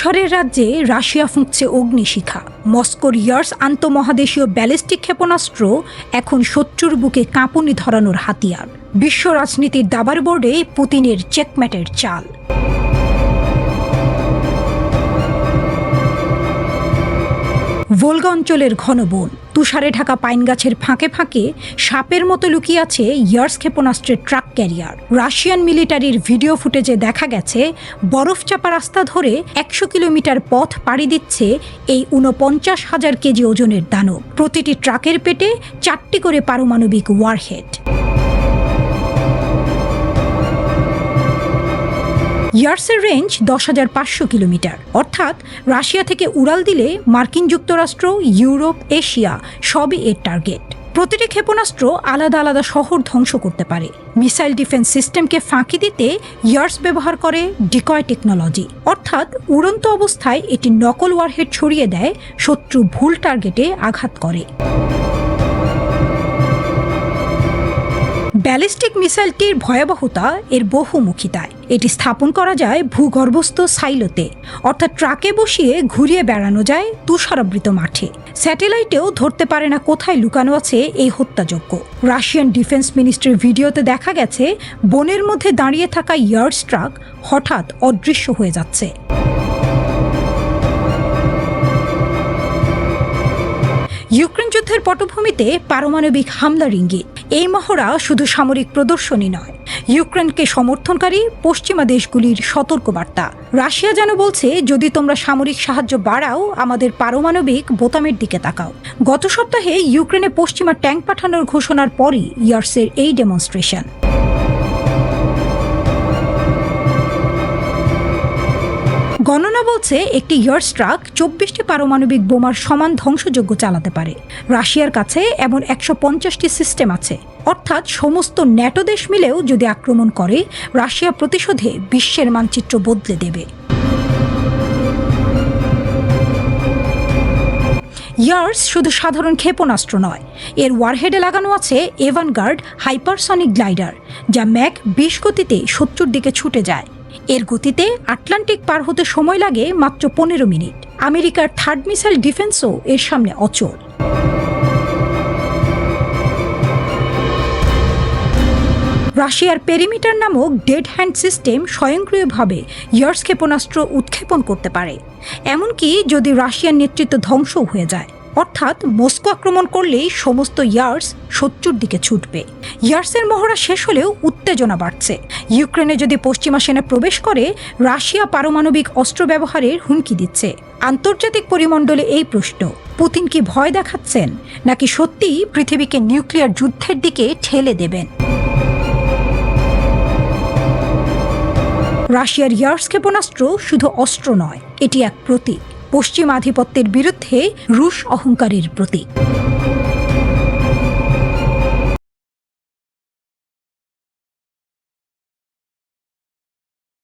তুষারের রাজ্যে রাশিয়া ফুঁকছে অগ্নিশিখা। মস্কোর ইয়ার্স আন্তঃমহাদেশীয় ব্যালিস্টিক ক্ষেপণাস্ত্র এখন শত্রুর বুকে কাঁপুনি ধরানোর হাতিয়ার। বিশ্ব রাজনীতির দাবার বোর্ডে পুতিনের চেকমেটের চাল। ভোলগা অঞ্চলের ঘন বন, তুষারে ঢাকা পাইন গাছের ফাঁকে ফাঁকে সাপের মতো লুকিয়ে আছে ইয়ার্স ক্ষেপণাস্ত্রের ট্রাক ক্যারিয়ার। রাশিয়ান মিলিটারির ভিডিও ফুটেজে দেখা গেছে বরফ চাপা রাস্তা ধরে 100 কিলোমিটার পথ পাড়ি দিচ্ছে এই 49,000 কেজি ওজনের দানব। প্রতিটি ট্রাকের পেটে 4টি করে পারমাণবিক ওয়ারহেড। ইয়ার্সের রেঞ্জ 10,500 কিলোমিটার, অর্থাৎ রাশিয়া থেকে উড়াল দিলে মার্কিন যুক্তরাষ্ট্র, ইউরোপ, এশিয়া সবই এর টার্গেট। প্রতিটি ক্ষেপণাস্ত্র আলাদা আলাদা শহর ধ্বংস করতে পারে। মিসাইল ডিফেন্স সিস্টেমকে ফাঁকি দিতে ইয়ার্স ব্যবহার করে ডিকয় টেকনোলজি, অর্থাৎ উড়ন্ত অবস্থায় এটি নকল ওয়ারহেড ছড়িয়ে দেয়, শত্রু ভুল টার্গেটে আঘাত করে। ব্যালিস্টিক মিসাইলটির ভয়াবহতা এর বহুমুখিতায়। এটি স্থাপন করা যায় ভূগর্ভস্থ সাইলোতে, অর্থাৎ ট্রাকে বসিয়ে ঘুরিয়ে বেড়ানো যায় তুষারাবৃত মাঠে। স্যাটেলাইটেও ধরতে পারে না কোথায় লুকানো আছে এই হত্যাযজ্ঞ। রাশিয়ান ডিফেন্স মিনিস্ট্রির ভিডিওতে দেখা গেছে বনের মধ্যে দাঁড়িয়ে থাকা ইয়ার্স ট্রাক হঠাৎ অদৃশ্য হয়ে যাচ্ছে। ইউক্রেন যুদ্ধের পটভূমিতে পারমাণবিক হামলার ইঙ্গিত। এই মহড়া শুধু সামরিক প্রদর্শনী নয়, ইউক্রেনকে সমর্থনকারী পশ্চিমা দেশগুলির সতর্কবার্তা। রাশিয়া যেন বলছে, যদি তোমরা সামরিক সাহায্য বাড়াও, আমাদের পারমাণবিক বোতামের দিকে তাকাও। গত সপ্তাহে ইউক্রেনে পশ্চিমা ট্যাঙ্ক পাঠানোর ঘোষণার পরই ইয়ার্সের এই ডেমনস্ট্রেশন। গণনা বলছে একটি ইয়ার্স ট্রাক 24টি পারমাণবিক বোমার সমান ধ্বংসযোগ্য চালাতে পারে। রাশিয়ার কাছে এমন 150টি সিস্টেম আছে, অর্থাৎ সমস্ত ন্যাটো দেশ মিলেও যদি আক্রমণ করে, রাশিয়া প্রতিশোধে বিশ্বের মানচিত্র বদলে দেবে। ইয়ার্স শুধু সাধারণ ক্ষেপণাস্ত্র নয়, এর ওয়ারহেডে লাগানো আছে এভানগার্ড হাইপারসনিক গ্লাইডার, যা ম্যাক 20 গতিতে শত্রুর দিকে ছুটে যায়। এর গতিতে আটলান্টিক পার হতে সময় লাগে মাত্র 15 মিনিট। আমেরিকার থার্ড মিসাইল ডিফেন্সও এর সামনে অচল। রাশিয়ার পেরিমিটার নামক ডেড হ্যান্ড সিস্টেম স্বয়ংক্রিয়ভাবে ইয়ার্স ক্ষেপণাস্ত্র উৎক্ষেপণ করতে পারে, এমনকি যদি রাশিয়ার নেতৃত্ব ধ্বংসও হয়ে যায়। অর্থাৎ মস্কো আক্রমণ করলেই সমস্ত ইয়ার্স শত্রুর দিকে ছুটবে। ইয়ার্সের মহড়া শেষ হলেও উত্তেজনা বাড়ছে। ইউক্রেনে যদি পশ্চিমা সেনা প্রবেশ করে, রাশিয়া পারমাণবিক অস্ত্র ব্যবহারের হুমকি দিচ্ছে। আন্তর্জাতিক পরিমণ্ডলে এই প্রশ্ন, পুতিন কি ভয় দেখাচ্ছেন, নাকি সত্যিই পৃথিবীকে নিউক্লিয়ার যুদ্ধের দিকে ঠেলে দেবেন? রাশিয়ার ইয়ার্স ক্ষেপণাস্ত্র শুধু অস্ত্র নয়, এটি এক প্রতীক, পশ্চিম আধিপত্যের বিরুদ্ধে রুশ অহংকারের প্রতীক।